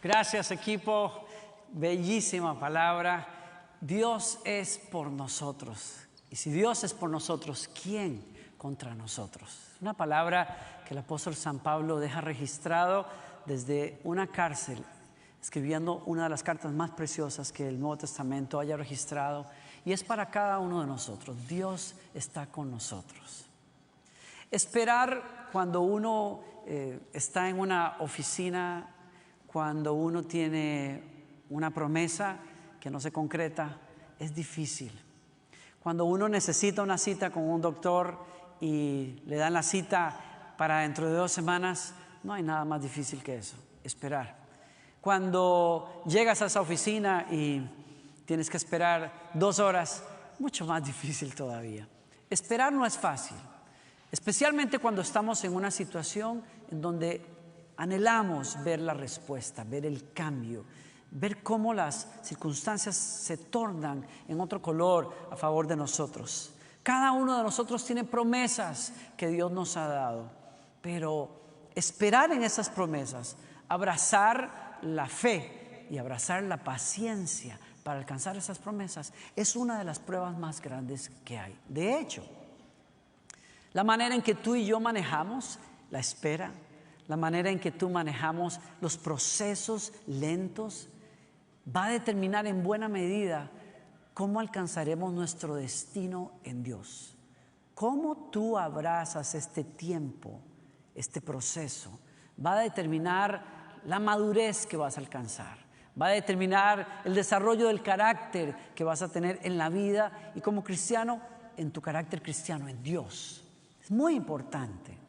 Gracias, equipo. Bellísima palabra. Dios es por nosotros. Y si Dios es por nosotros, ¿quién contra nosotros? Una palabra que el apóstol San Pablo deja registrado desde una cárcel, escribiendo una de las cartas más preciosas que el Nuevo Testamento haya registrado. Y es para cada uno de nosotros. Dios está con nosotros. Esperar cuando uno está en una oficina, cuando uno tiene una promesa que no se concreta, es difícil. Cuando uno necesita una cita con un doctor y le dan la cita para dentro de 2 semanas, no hay nada más difícil que eso, esperar. Cuando llegas a esa oficina y tienes que esperar 2 horas, mucho más difícil todavía. Esperar no es fácil, especialmente cuando estamos en una situación en donde anhelamos ver la respuesta, ver el cambio, ver cómo las circunstancias se tornan en otro color a favor de nosotros. Cada uno de nosotros tiene promesas que Dios nos ha dado, pero esperar en esas promesas, abrazar la fe y abrazar la paciencia para alcanzar esas promesas es una de las pruebas más grandes que hay. De hecho, la manera en que tú y yo manejamos la espera, la manera en que tú manejamos los procesos lentos, va a determinar en buena medida cómo alcanzaremos nuestro destino en Dios. Cómo tú abrazas este tiempo, este proceso, va a determinar la madurez que vas a alcanzar, va a determinar el desarrollo del carácter que vas a tener en la vida y como cristiano, en tu carácter cristiano, en Dios. Es muy importante.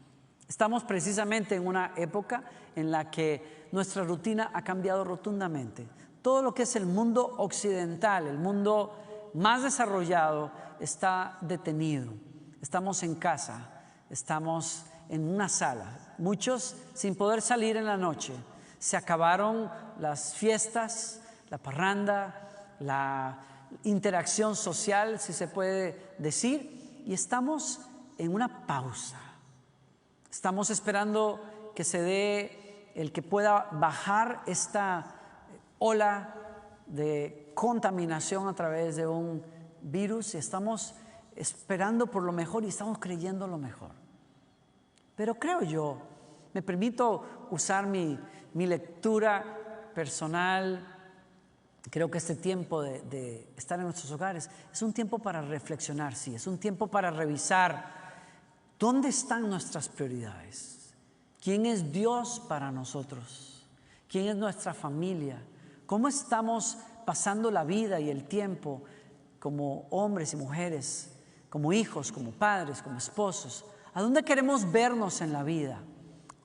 Estamos precisamente en una época en la que nuestra rutina ha cambiado rotundamente. Todo lo que es el mundo occidental, el mundo más desarrollado, está detenido. Estamos en casa, estamos en una sala, muchos sin poder salir en la noche. Se acabaron las fiestas, la parranda, la interacción social, si se puede decir, y estamos en una pausa. Estamos esperando que se dé el que pueda bajar esta ola de contaminación a través de un virus y estamos esperando por lo mejor y estamos creyendo lo mejor. Pero creo yo, me permito usar mi lectura personal. Creo que este tiempo de estar en nuestros hogares es un tiempo para reflexionar, sí, es un tiempo para revisar dónde están nuestras prioridades, quién es Dios para nosotros, quién es nuestra familia, cómo estamos pasando la vida y el tiempo como hombres y mujeres, como hijos, como padres, como esposos, a dónde queremos vernos en la vida,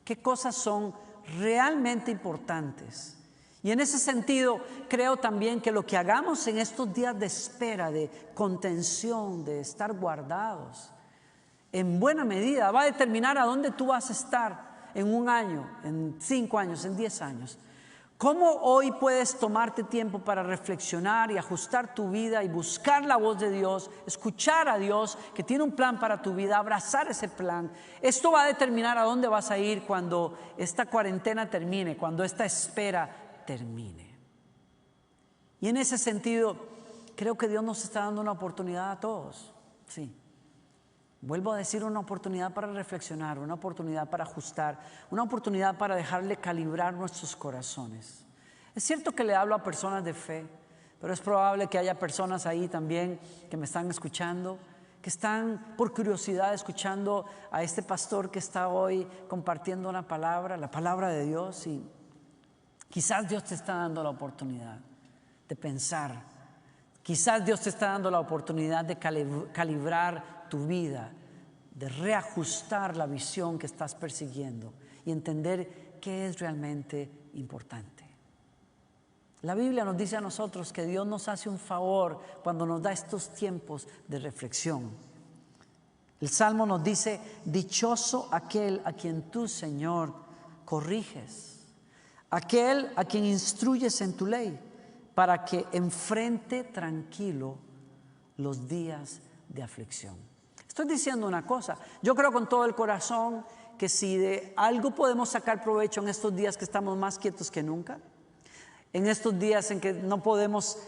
qué cosas son realmente importantes. Y en ese sentido creo también que lo que hagamos en estos días de espera, de contención, de estar guardados, en buena medida va a determinar a dónde tú vas a estar en 1 año, en 5 años, en 10 años. ¿Cómo hoy puedes tomarte tiempo para reflexionar y ajustar tu vida y buscar la voz de Dios, escuchar a Dios que tiene un plan para tu vida, abrazar ese plan? Esto va a determinar a dónde vas a ir cuando esta cuarentena termine, cuando esta espera termine. Y en ese sentido, creo que Dios nos está dando una oportunidad a todos. Sí. Vuelvo a decir, una oportunidad para reflexionar, una oportunidad para ajustar, una oportunidad para dejarle calibrar nuestros corazones. Es cierto que le hablo a personas de fe, pero es probable que haya personas ahí también que me están escuchando, que están por curiosidad escuchando a este pastor que está hoy compartiendo la palabra de Dios, y quizás Dios te está dando la oportunidad de pensar, quizás Dios te está dando la oportunidad de calibrar tu vida, de reajustar la visión que estás persiguiendo y entender qué es realmente importante. La Biblia nos dice a nosotros que Dios nos hace un favor cuando nos da estos tiempos de reflexión. El Salmo nos dice: dichoso aquel a quien tú, Señor, corriges, aquel a quien instruyes en tu ley, para que enfrente tranquilo los días de aflicción. Estoy diciendo una cosa, yo creo con todo el corazón que si de algo podemos sacar provecho en estos días que estamos más quietos que nunca, en estos días en que no podemos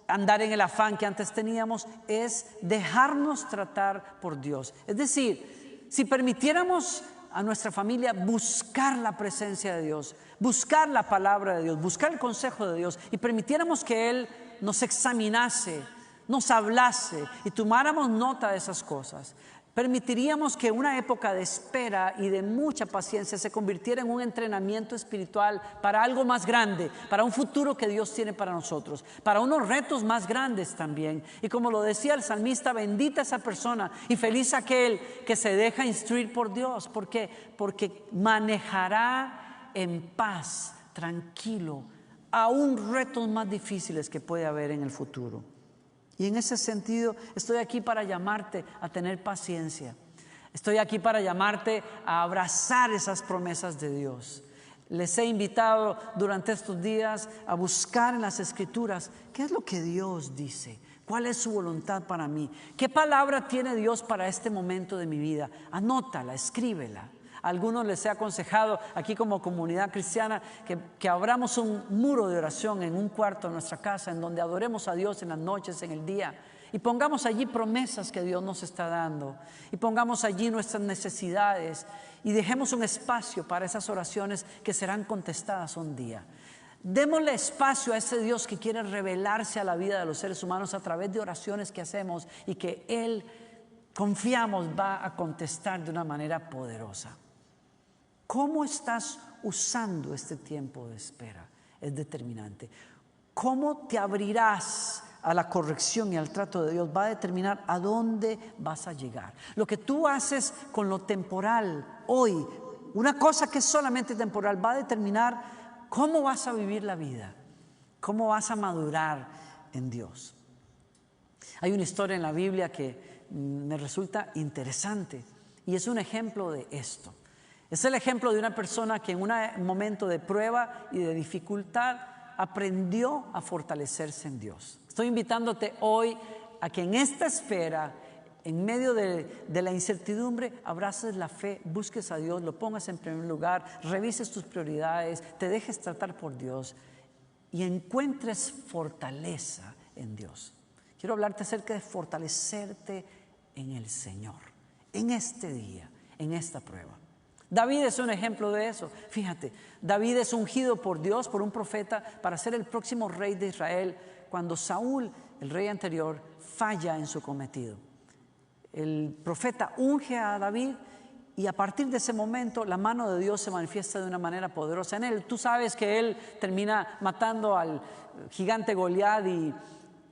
andar en el afán que antes teníamos, es dejarnos tratar por Dios. Es decir, si permitiéramos a nuestra familia buscar la presencia de Dios, buscar la palabra de Dios, buscar el consejo de Dios, y permitiéramos que Él nos examinase, nos hablase y tomáramos nota de esas cosas, permitiríamos que una época de espera y de mucha paciencia se convirtiera en un entrenamiento espiritual para algo más grande, para un futuro que Dios tiene para nosotros, para unos retos más grandes también. Y como lo decía el salmista, bendita esa persona y feliz aquel que se deja instruir por Dios. ¿Por qué? Porque manejará en paz, tranquilo, aún retos más difíciles que puede haber en el futuro. Y en ese sentido estoy aquí para llamarte a tener paciencia. Estoy aquí para llamarte a abrazar esas promesas de Dios. Les he invitado durante estos días a buscar en las Escrituras qué es lo que Dios dice, cuál es su voluntad para mí, qué palabra tiene Dios para este momento de mi vida. Anótala, escríbela. A algunos les he aconsejado aquí como comunidad cristiana que abramos un muro de oración en un cuarto de nuestra casa en donde adoremos a Dios en las noches, en el día, y pongamos allí promesas que Dios nos está dando y pongamos allí nuestras necesidades y dejemos un espacio para esas oraciones que serán contestadas un día. Démosle espacio a ese Dios que quiere revelarse a la vida de los seres humanos a través de oraciones que hacemos y que Él, confiamos, va a contestar de una manera poderosa. ¿Cómo estás usando este tiempo de espera? Es determinante. ¿Cómo te abrirás a la corrección y al trato de Dios? Va a determinar a dónde vas a llegar. Lo que tú haces con lo temporal hoy, una cosa que es solamente temporal, va a determinar cómo vas a vivir la vida, cómo vas a madurar en Dios. Hay una historia en la Biblia que me resulta interesante y es un ejemplo de esto. Es el ejemplo de una persona que en un momento de prueba y de dificultad aprendió a fortalecerse en Dios. Estoy invitándote hoy a que en esta espera, en medio de la incertidumbre, abraces la fe, busques a Dios, lo pongas en primer lugar, revises tus prioridades, te dejes tratar por Dios y encuentres fortaleza en Dios. Quiero hablarte acerca de fortalecerte en el Señor, en este día, en esta prueba. David es un ejemplo de eso. Fíjate, David es ungido por Dios, por un profeta, para ser el próximo rey de Israel cuando Saúl, el rey anterior, falla en su cometido. El profeta unge a David y a partir de ese momento la mano de Dios se manifiesta de una manera poderosa en él. Tú sabes que él termina matando al gigante Goliat y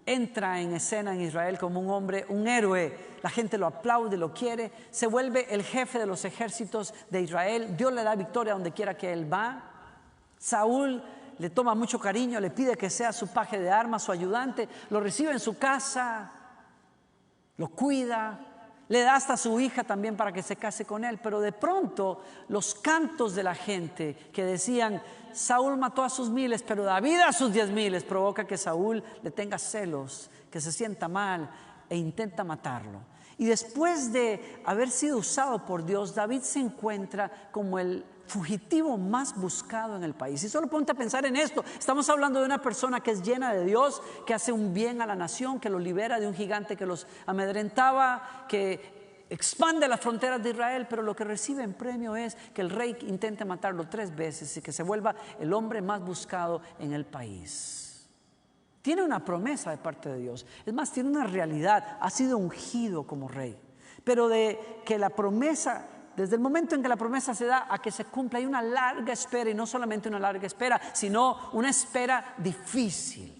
entra en escena en Israel como un hombre, un héroe. La gente lo aplaude, lo quiere. Se vuelve el jefe de los ejércitos de Israel. Dios le da victoria donde quiera que él va. Saúl le toma mucho cariño, le pide que sea su paje de armas, su ayudante. Lo recibe en su casa, lo cuida, le da hasta a su hija también para que se case con él. Pero de pronto los cantos de la gente que decían: Saúl mató a sus 1000, pero David a sus 10,000, provoca que Saúl le tenga celos, que se sienta mal e intenta matarlo. Y después de haber sido usado por Dios, David se encuentra como el fugitivo más buscado en el país. Y solo ponte a pensar en esto. Estamos hablando de una persona que es llena de Dios, que hace un bien a la nación, que lo libera de un gigante que los amedrentaba, que expande las fronteras de Israel, pero lo que recibe en premio es que el rey intente matarlo 3 veces y que se vuelva el hombre más buscado en el país. Tiene una promesa de parte de Dios. Es más, tiene una realidad. Ha sido ungido como rey. Pero de que la promesa, desde el momento en que la promesa se da a que se cumpla, hay una larga espera, y no solamente una larga espera, sino una espera difícil.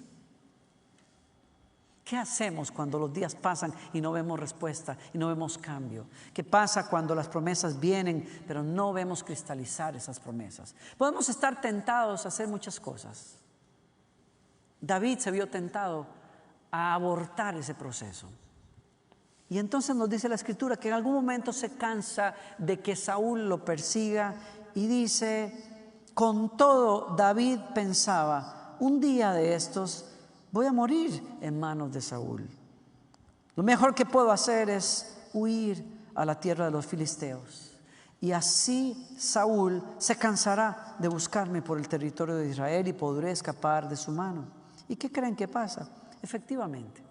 ¿Qué hacemos cuando los días pasan y no vemos respuesta y no vemos cambio? ¿Qué pasa cuando las promesas vienen pero no vemos cristalizar esas promesas? Podemos estar tentados a hacer muchas cosas. David se vio tentado a abortar ese proceso. Y entonces nos dice la Escritura que en algún momento se cansa de que Saúl lo persiga y dice: con todo David pensaba, un día de estos voy a morir en manos de Saúl. Lo mejor que puedo hacer es huir a la tierra de los filisteos. Y así Saúl se cansará de buscarme por el territorio de Israel y podré escapar de su mano. ¿Y qué creen que pasa? Efectivamente,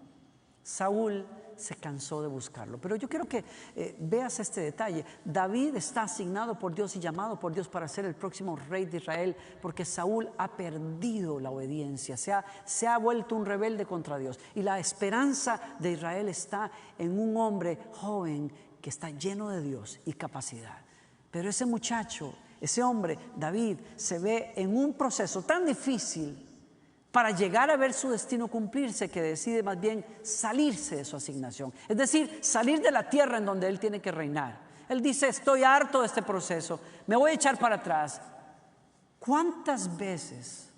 Saúl se cansó de buscarlo. Pero yo quiero que veas este detalle. David está asignado por Dios y llamado por Dios para ser el próximo rey de Israel, porque Saúl ha perdido la obediencia, se ha vuelto un rebelde contra Dios. Y la esperanza de Israel está en un hombre joven que está lleno de Dios y capacidad. Pero ese muchacho, ese hombre, David, se ve en un proceso tan difícil para llegar a ver su destino cumplirse, que decide más bien salirse de su asignación. Es decir, salir de la tierra en donde él tiene que reinar. Él dice: estoy harto de este proceso, me voy a echar para atrás. ¿Cuántas veces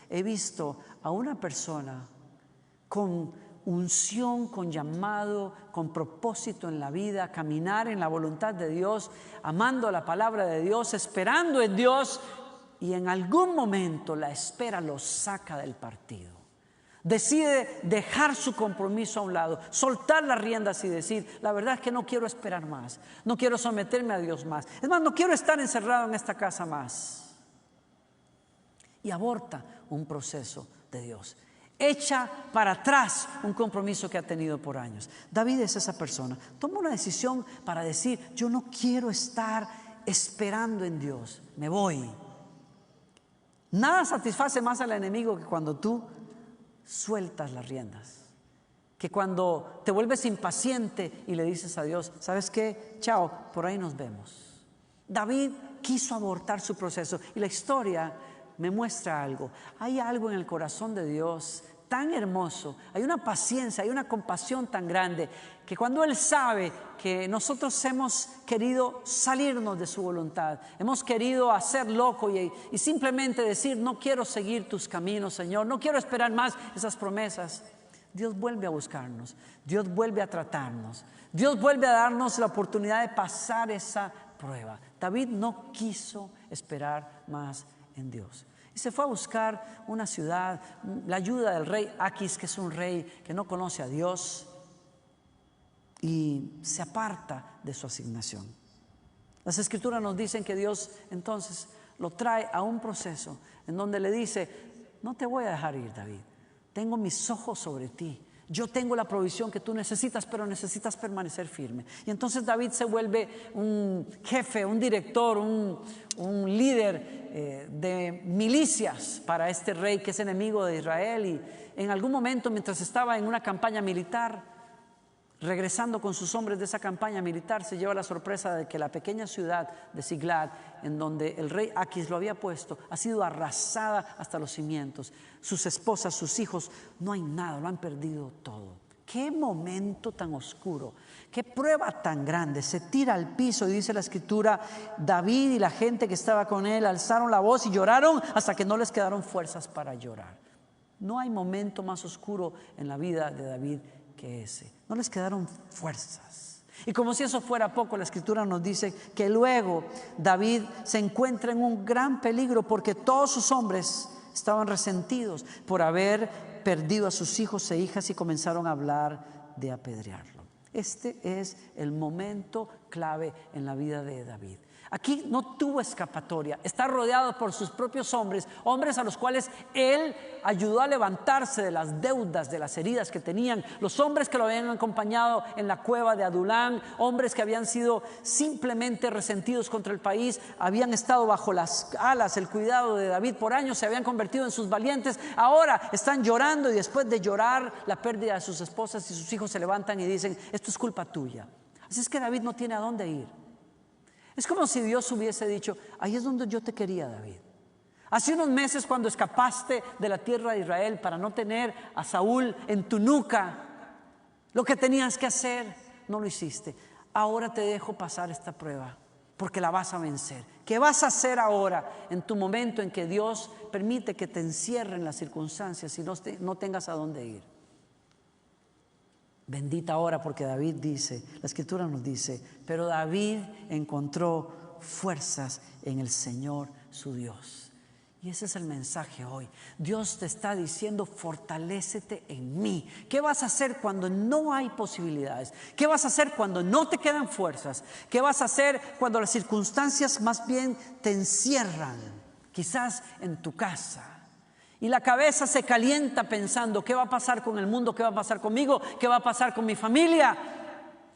he visto a una persona con unción, con llamado, con propósito en la vida, caminar en la voluntad de Dios, amando la palabra de Dios, esperando en Dios, y en algún momento la espera lo saca del partido? Decide dejar su compromiso a un lado, soltar las riendas y decir: la verdad es que no quiero esperar más, no quiero someterme a Dios más, es más, no quiero estar encerrado en esta casa más. Y aborta un proceso de Dios, echa para atrás un compromiso que ha tenido por años. David es esa persona. Toma una decisión para decir: yo no quiero estar esperando en Dios, me voy. Nada satisface más al enemigo que cuando tú sueltas las riendas, que cuando te vuelves impaciente y le dices a Dios: ¿sabes qué? Chao, por ahí nos vemos. David quiso abortar su proceso, y la historia me muestra algo. Hay algo en el corazón de Dios tan hermoso, hay una paciencia, hay una compasión tan grande, que cuando Él sabe que nosotros hemos querido salirnos de su voluntad, hemos querido hacer loco y simplemente decir: no quiero seguir tus caminos, Señor, no quiero esperar más esas promesas, Dios vuelve a buscarnos, Dios vuelve a tratarnos, Dios vuelve a darnos la oportunidad de pasar esa prueba. David no quiso esperar más en Dios y se fue a buscar una ciudad, la ayuda del rey Aquis, que es un rey que no conoce a Dios, y se aparta de su asignación. Las escrituras nos dicen que Dios entonces lo trae a un proceso en donde le dice: no te voy a dejar ir, David, tengo mis ojos sobre ti, yo tengo la provisión que tú necesitas, pero necesitas permanecer firme. Y entonces David se vuelve un jefe, un director, un líder de milicias para este rey que es enemigo de Israel. Y en algún momento, mientras estaba en una campaña militar, regresando con sus hombres de esa campaña militar, se lleva la sorpresa de que la pequeña ciudad de Siglag, en donde el rey Aquis lo había puesto, ha sido arrasada hasta los cimientos. Sus esposas, sus hijos, no hay nada, lo han perdido todo. Qué momento tan oscuro, qué prueba tan grande. Se tira al piso y dice la escritura: David y la gente que estaba con él alzaron la voz y lloraron hasta que no les quedaron fuerzas para llorar. No hay momento más oscuro en la vida de David que ese. No les quedaron fuerzas. Y como si eso fuera poco, la escritura nos dice que luego David se encuentra en un gran peligro, porque todos sus hombres estaban resentidos por haber perdido a sus hijos e hijas y comenzaron a hablar de apedrearlo. Este es el momento clave en la vida de David. Aquí no tuvo escapatoria, está rodeado por sus propios hombres a los cuales él ayudó a levantarse de las deudas, de las heridas que tenían, los hombres que lo habían acompañado en la cueva de Adulán, hombres que habían sido simplemente resentidos contra el país, habían estado bajo las alas, el cuidado de David por años, se habían convertido en sus valientes, ahora están llorando, y después de llorar la pérdida de sus esposas y sus hijos, se levantan y dicen: esto es culpa tuya. Así es que David no tiene a dónde ir. Es como si Dios hubiese dicho: ahí es donde yo te quería, David. Hace unos meses, cuando escapaste de la tierra de Israel para no tener a Saúl en tu nuca, lo que tenías que hacer no lo hiciste. Ahora te dejo pasar esta prueba, porque la vas a vencer. ¿Qué vas a hacer ahora en tu momento en que Dios permite que te encierren las circunstancias y no tengas a dónde ir? Bendita hora, porque David dice, la escritura nos dice: pero David encontró fuerzas en el Señor su Dios. Y ese es el mensaje hoy. Dios te está diciendo, fortalécete en mí. ¿Qué vas a hacer cuando no hay posibilidades? ¿Qué vas a hacer cuando no te quedan fuerzas? ¿Qué vas a hacer cuando las circunstancias más bien te encierran? Quizás en tu casa. Y la cabeza se calienta pensando, ¿qué va a pasar con el mundo? ¿Qué va a pasar conmigo? ¿Qué va a pasar con mi familia?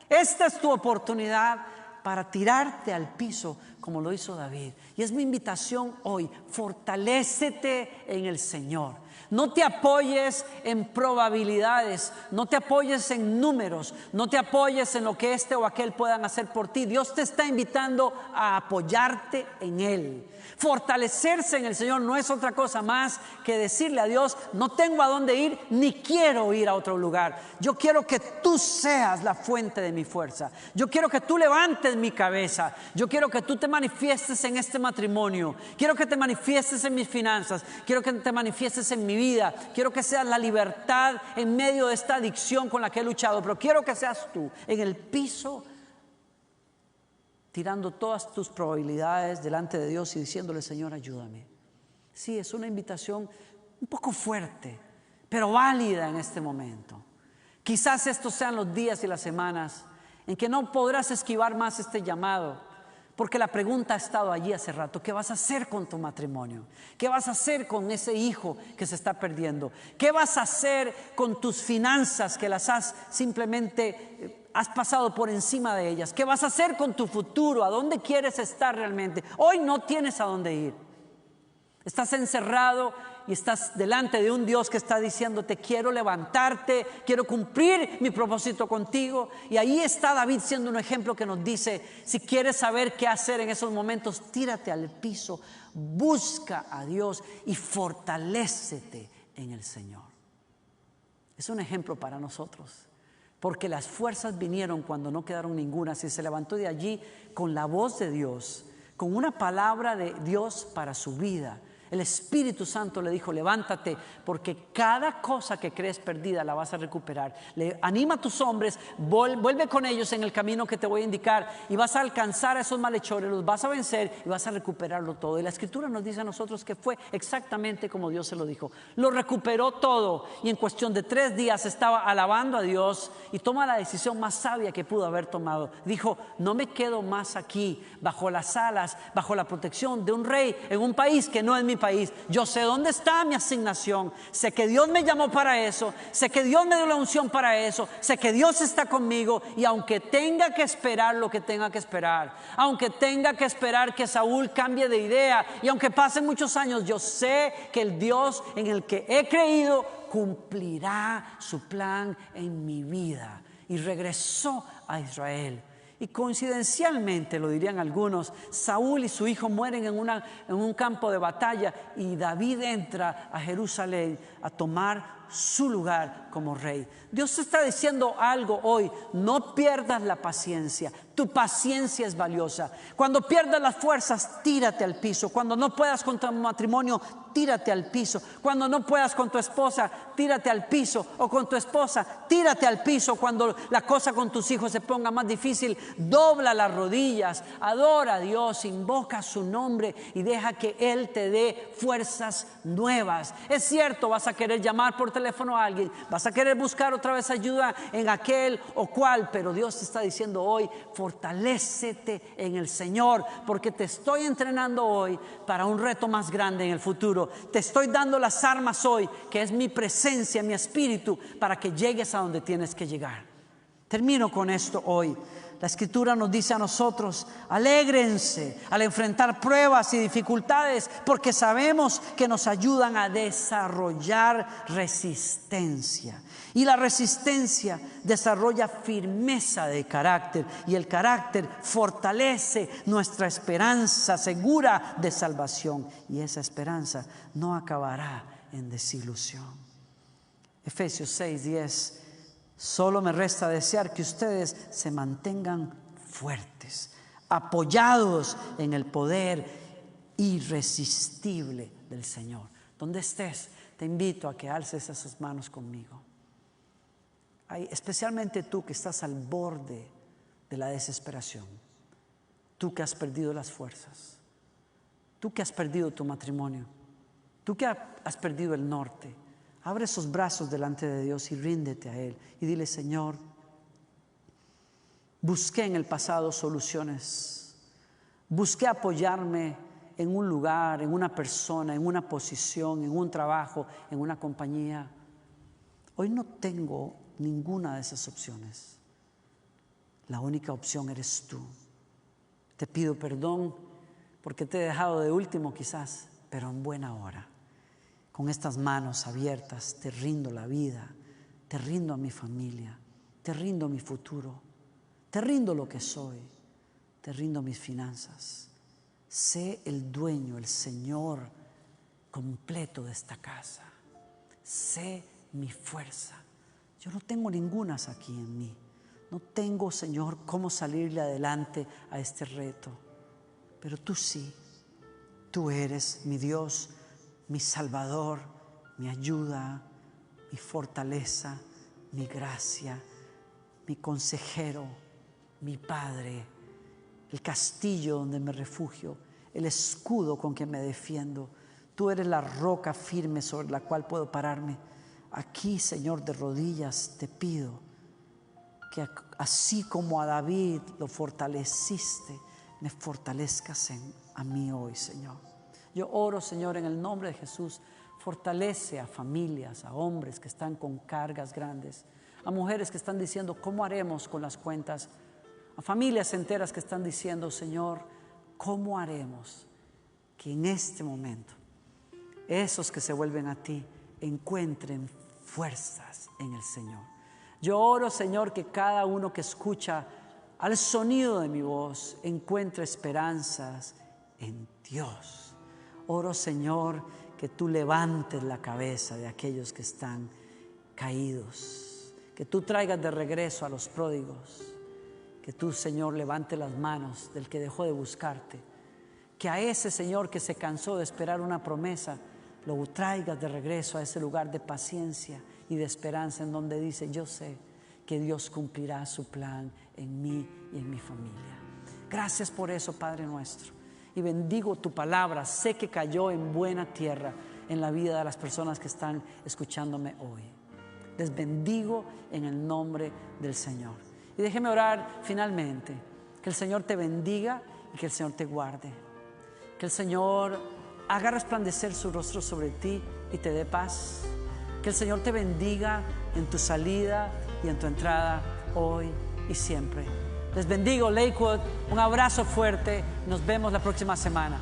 Esta es tu oportunidad para tirarte al piso como lo hizo David. Y es mi invitación hoy, fortalécete en el Señor. No te apoyes en probabilidades, no te apoyes en números, no te apoyes en lo que este o aquel puedan hacer por ti. Dios te está invitando a apoyarte en Él. Fortalecerse en el Señor no es otra cosa más que decirle a Dios, no tengo a dónde ir ni quiero ir a otro lugar. Yo quiero que tú seas la fuente de mi fuerza. Yo quiero que tú levantes mi cabeza. Yo quiero que tú te manifiestes en este matrimonio. Quiero que te manifiestes en mis finanzas. Quiero que te manifiestes en mi vida. Quiero que seas la libertad en medio de esta adicción con la que he luchado. Pero quiero que seas tú en el piso, tirando todas tus probabilidades delante de Dios y diciéndole, Señor, ayúdame. Sí, es una invitación un poco fuerte, pero válida en este momento. Quizás estos sean los días y las semanas en que no podrás esquivar más este llamado, porque la pregunta ha estado allí hace rato. ¿Qué vas a hacer con tu matrimonio? ¿Qué vas a hacer con ese hijo que se está perdiendo? ¿Qué vas a hacer con tus finanzas que las has simplemente has pasado por encima de ellas? ¿Qué vas a hacer con tu futuro? ¿A dónde quieres estar realmente? Hoy no tienes a dónde ir. Estás encerrado y estás delante de un Dios que está diciéndote, quiero levantarte, quiero cumplir mi propósito contigo. Y ahí está David siendo un ejemplo que nos dice, si quieres saber qué hacer en esos momentos, tírate al piso, busca a Dios y fortalécete en el Señor. Es un ejemplo para nosotros. Porque las fuerzas vinieron cuando no quedaron ninguna. Si se levantó de allí con la voz de Dios, con una palabra de Dios para su vida. El Espíritu Santo le dijo, levántate, porque cada cosa que crees perdida la vas a recuperar. Anima a tus hombres, vuelve con ellos en el camino que te voy a indicar y vas a alcanzar a esos malhechores, los vas a vencer y vas a recuperarlo todo. Y la Escritura nos dice a nosotros que fue exactamente como Dios se lo dijo. Lo recuperó todo y en cuestión de 3 días estaba alabando a Dios y toma la decisión más sabia que pudo haber tomado. Dijo, no me quedo más aquí bajo las alas, bajo la protección de un rey en un país que no es mi país. Yo sé dónde está mi asignación, sé que Dios me llamó para eso, sé que Dios me dio la unción para eso, sé que Dios está conmigo y aunque tenga que esperar lo que tenga que esperar, aunque tenga que esperar que Saúl cambie de idea y aunque pasen muchos años, yo sé que el Dios en el que he creído cumplirá su plan en mi vida. Y regresó a Israel. Y coincidencialmente, lo dirían algunos, Saúl y su hijo mueren en un campo de batalla y David entra a Jerusalén a tomar su lugar como rey. Dios te está diciendo algo hoy, no pierdas la paciencia, tu paciencia es valiosa. Cuando pierdas las fuerzas, tírate al piso. Cuando no puedas con tu matrimonio, tírate al piso. Cuando no puedas con tu esposa, tírate al piso. O con tu esposa, tírate al piso. Cuando la cosa con tus hijos se ponga más difícil, dobla las rodillas, adora a Dios, invoca su nombre y deja que Él te dé fuerzas nuevas. Es cierto, vas a querer llamar por teléfono a alguien, vas a querer buscar otra vez ayuda en aquel o cual, pero Dios te está diciendo hoy, fortalécete en el Señor, porque te estoy entrenando hoy para un reto más grande en el futuro. Te estoy dando las armas hoy, que es mi presencia, mi espíritu, para que llegues a donde tienes que llegar. Termino con esto hoy. La Escritura nos dice a nosotros, alégrense al enfrentar pruebas y dificultades, porque sabemos que nos ayudan a desarrollar resistencia. Y la resistencia desarrolla firmeza de carácter, y el carácter fortalece nuestra esperanza segura de salvación. Y esa esperanza no acabará en desilusión. Efesios 6:10. Solo me resta desear que ustedes se mantengan fuertes, apoyados en el poder irresistible del Señor. Donde estés, te invito a que alces esas manos conmigo. Especialmente tú que estás al borde de la desesperación, tú que has perdido las fuerzas, tú que has perdido tu matrimonio, Tú que has perdido el norte, abre esos brazos delante de Dios y ríndete a Él. Y dile: Señor, busqué en el pasado soluciones. Busqué apoyarme en un lugar, en una persona, en una posición, en un trabajo, en una compañía. Hoy no tengo ninguna de esas opciones. La única opción eres tú. Te pido perdón porque te he dejado de último quizás, pero en buena hora. Con estas manos abiertas te rindo la vida, te rindo a mi familia, te rindo mi futuro, te rindo lo que soy, te rindo mis finanzas. Sé el dueño, el Señor completo de esta casa. Sé mi fuerza. Yo no tengo ningunas aquí en mí. No tengo, Señor, cómo salirle adelante a este reto. Pero tú sí. Tú eres mi Dios, mi Salvador, mi ayuda, mi fortaleza, mi gracia, mi consejero, mi Padre, el castillo donde me refugio, el escudo con que me defiendo. Tú eres la roca firme sobre la cual puedo pararme. Aquí, Señor, de rodillas te pido que así como a David lo fortaleciste, me fortalezcas a mí hoy, Señor. Yo oro, Señor, en el nombre de Jesús. Fortalece a familias, a hombres que están con cargas grandes, a mujeres que están diciendo: ¿cómo haremos con las cuentas? A familias enteras que están diciendo: Señor, ¿cómo haremos que en este momento esos que se vuelven a ti encuentren fuerzas en el Señor? Yo oro, Señor, que cada uno que escucha al sonido de mi voz encuentre esperanzas en Dios. Oro, Señor, que tú levantes la cabeza de aquellos que están caídos, que tú traigas de regreso a los pródigos, que tú, Señor, levante las manos del que dejó de buscarte, que a ese, Señor, que se cansó de esperar una promesa, lo traigas de regreso a ese lugar de paciencia y de esperanza en donde dice: yo sé que Dios cumplirá su plan en mí y en mi familia. Gracias por eso, Padre nuestro, y bendigo tu palabra. Sé que cayó en buena tierra en la vida de las personas que están escuchándome hoy. Les bendigo en el nombre del Señor. Y déjeme orar finalmente. Que el Señor te bendiga y que el Señor te guarde. Que el Señor haga resplandecer su rostro sobre ti y te dé paz. Que el Señor te bendiga en tu salida y en tu entrada hoy y siempre. Les bendigo, Lakewood. Un abrazo fuerte. Nos vemos la próxima semana.